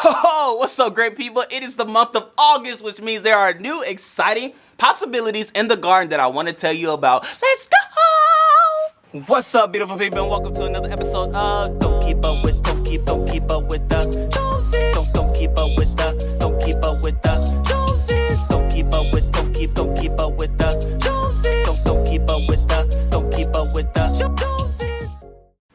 Oh, what's up, great people? It is the month of August, which means there are new exciting possibilities in the garden that I want to tell you about. Let's go! What's up, beautiful people, and welcome to another episode of Don't Keep Up With the Joneses. Don't keep up with the Joneses. Don't keep up with the Joneses. Don't keep up with the Joneses. Don't keep up with the Joneses.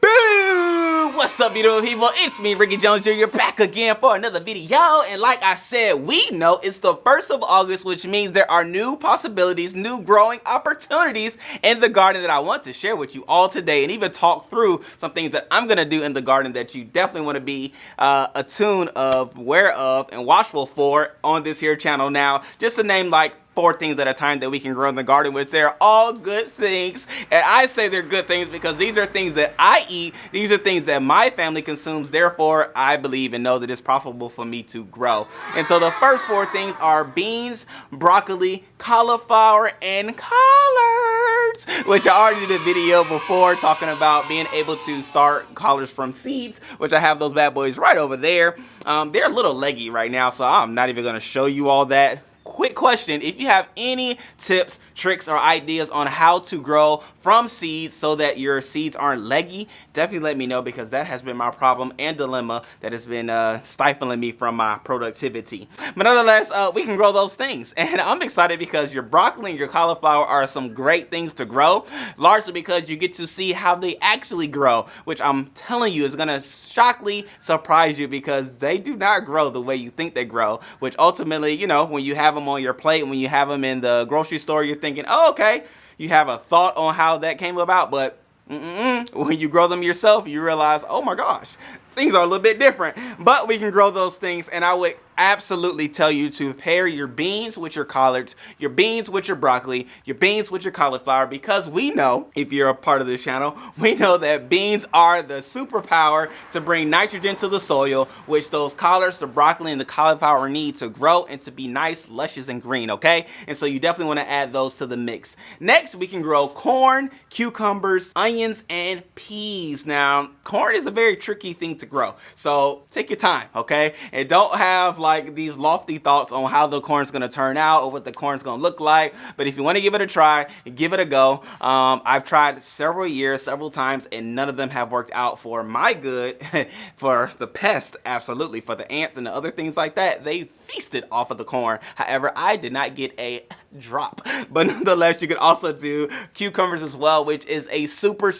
Boo! What's up, beautiful people? It's me, Ricky Jones Jr. back again for another video. And like I said, we know it's the 1st of August, which means there are new possibilities, new growing opportunities in the garden that I want to share with you all today, and even talk through some things that I'm gonna do in the garden that you definitely want to be attuned of, aware of, and watchful for on this here channel. Now, just to name like 4 things at a time that we can grow in the garden, which they're all good things. And I say they're good things because these are things that I eat. These are things that my family consumes. Therefore, I believe and know that it's profitable for me to grow. And so the first 4 things are beans, broccoli, cauliflower, and collards, which I already did a video before talking about being able to start collards from seeds, which I have those bad boys right over there. They're a little leggy right now, so I'm not even going to show you all that. Quick question, if you have any tips, tricks, or ideas on how to grow from seeds so that your seeds aren't leggy, definitely let me know, because that has been my problem and dilemma that has been stifling me from my productivity. But nonetheless, we can grow those things. And I'm excited because your broccoli and your cauliflower are some great things to grow, largely because you get to see how they actually grow, which I'm telling you is going to shockingly surprise you, because they do not grow the way you think they grow, which ultimately, you know, when you have them on your plate, when you have them in the grocery store, you're thinking, oh, okay, you have a thought on how that came about, but when you grow them yourself, you realize, oh my gosh, things are a little bit different. But we can grow those things, and I would absolutely tell you to pair your beans with your collards, your beans with your broccoli, your beans with your cauliflower, because we know, if you're a part of this channel, we know that beans are the superpower to bring nitrogen to the soil, which those collards, the broccoli, and the cauliflower need to grow and to be nice, luscious, and green, okay? And so you definitely want to add those to the mix. Next, we can grow corn, cucumbers, onions, and peas. Now, corn is a very tricky thing to grow, so take your time, okay? And don't have like these lofty thoughts on how the corn's gonna turn out or what the corn's gonna look like. But if you want to give it a try, give it a go. I've tried several times, and none of them have worked out for my good. For the pests, absolutely. For the ants and the other things like that, they feasted off of the corn. However, I did not get a drop. But nonetheless, you can also do cucumbers as well, which is a super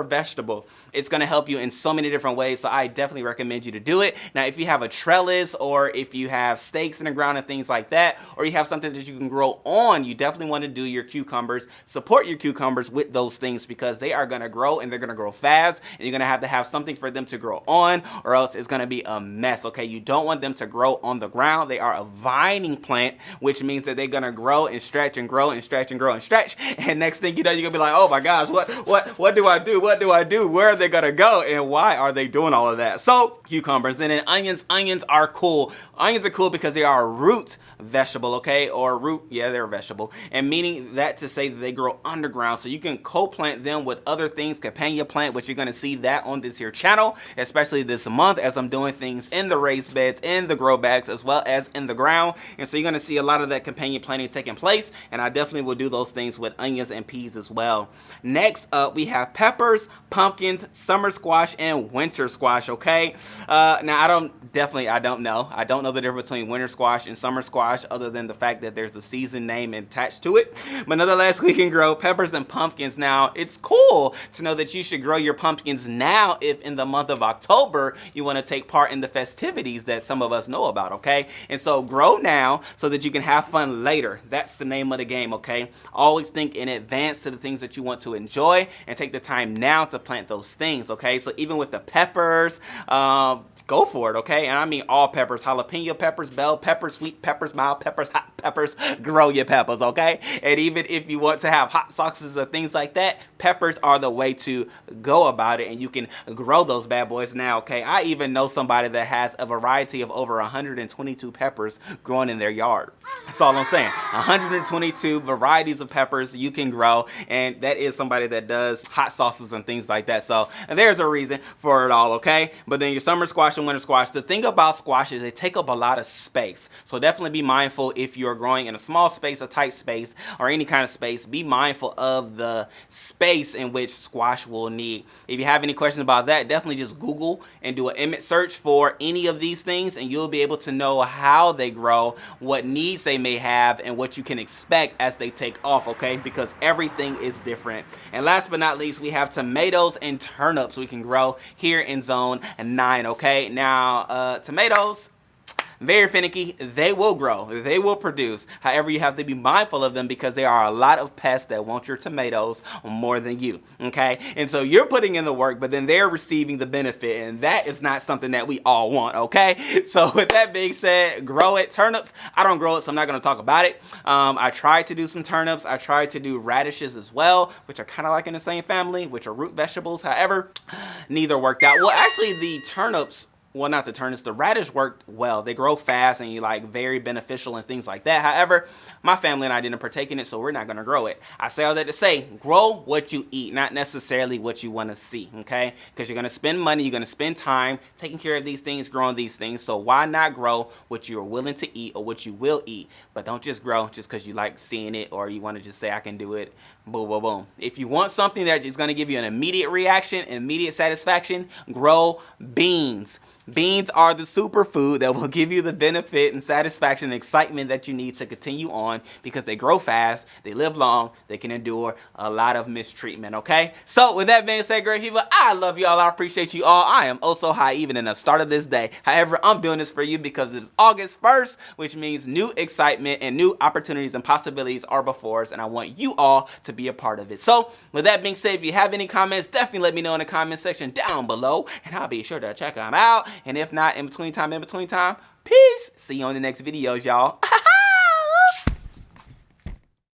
vegetable. It's going to help you in so many different ways, so I definitely recommend you to do it. Now, if you have a trellis, or if you have stakes in the ground and things like that, or you have something that you can grow on, you definitely want to do your cucumbers. Support your cucumbers with those things, because they are going to grow, and they're going to grow fast, and you're going to have something for them to grow on, or else it's going to be a mess, okay? You don't want them to grow on the ground. They are a vining plant, which means that they're going to grow and stretch and grow and stretch and grow and stretch, and next thing you know, you're going to be like, oh my gosh, what do I do? What do I do? Where are they going to go, and why are they doing all of that? So cucumbers. And then onions are cool. Onions are cool because they are a root vegetable, okay? Or root, yeah, they're a vegetable, and meaning that to say that they grow underground, so you can co-plant them with other things, companion plant, which you're going to see that on this here channel, especially this month as I'm doing things in the raised beds, in the grow bags, as well as in the ground. And so you're going to see a lot of that companion planting taking place, and I definitely will do those things with onions and peas as well. Next up, we have peppers, pumpkins, summer squash, and winter squash, okay? Now, I don't know the difference between winter squash and summer squash, other than the fact that there's a season name attached to it. But nonetheless, we can grow peppers and pumpkins. Now, it's cool to know that you should grow your pumpkins now if in the month of October you want to take part in the festivities that some of us know about, okay? And so grow now so that you can have fun later. That's the name of the game, okay? Always think in advance to the things that you want to enjoy, and take the time now to plant those things, okay? So even with the peppers, go for it, okay? And I mean all peppers: jalapeno peppers, bell peppers, sweet peppers, mild peppers, hot peppers, grow your peppers, okay? And even if you want to have hot sauces or things like that, peppers are the way to go about it, and you can grow those bad boys now, okay? I even know somebody that has a variety of over 122 peppers growing in their yard. That's all I'm saying. 122 varieties of peppers you can grow, and that is somebody that does hot sauces and things like that. So there's a reason for it all, okay? But then your summer squash and winter squash, the thing about squash is they take up a lot of space. So definitely be mindful if you're growing in a small space, a tight space, or any kind of space. Be mindful of the space in which squash will need. If you have any questions about that, definitely just Google and do an image search for any of these things, and you'll be able to know how they grow, what needs they may have, and what you can expect as they take off, okay? Because everything is different. And last but not least, we have tomatoes and turnips we can grow here in zone 9, okay? Now, tomatoes, very finicky. They will grow, they will produce. However, you have to be mindful of them because there are a lot of pests that want your tomatoes more than you, okay? And so you're putting in the work, but then they're receiving the benefit, and that is not something that we all want, okay? So with that being said, grow it. Turnips, I don't grow it, so I'm not going to talk about it. I tried to do some turnips. I tried to do radishes as well, which are kind of like in the same family, which are root vegetables. However, neither worked out. Well, actually, the turnips, well, not the turnips, the radish worked well. They grow fast and you like very beneficial and things like that. However, my family and I didn't partake in it, so we're not going to grow it. I say all that to say, grow what you eat, not necessarily what you want to see, okay? Because you're going to spend money, you're going to spend time taking care of these things, growing these things. So why not grow what you're willing to eat or what you will eat? But don't just grow just because you like seeing it or you want to just say, I can do it, boom, boom, boom. If you want something that is going to give you an immediate reaction, immediate satisfaction, grow beans. Beans are the superfood that will give you the benefit and satisfaction and excitement that you need to continue on because they grow fast, they live long, they can endure a lot of mistreatment, okay? So with that being said, great people, I love you all. I appreciate you all. I am oh so high even in the start of this day. However, I'm doing this for you because it is August 1st, which means new excitement and new opportunities and possibilities are before us, and I want you all to be a part of it. So with that being said, if you have any comments, definitely let me know in the comment section down below, and I'll be sure to check them out. And if not, in between time, peace. See you on the next videos, y'all.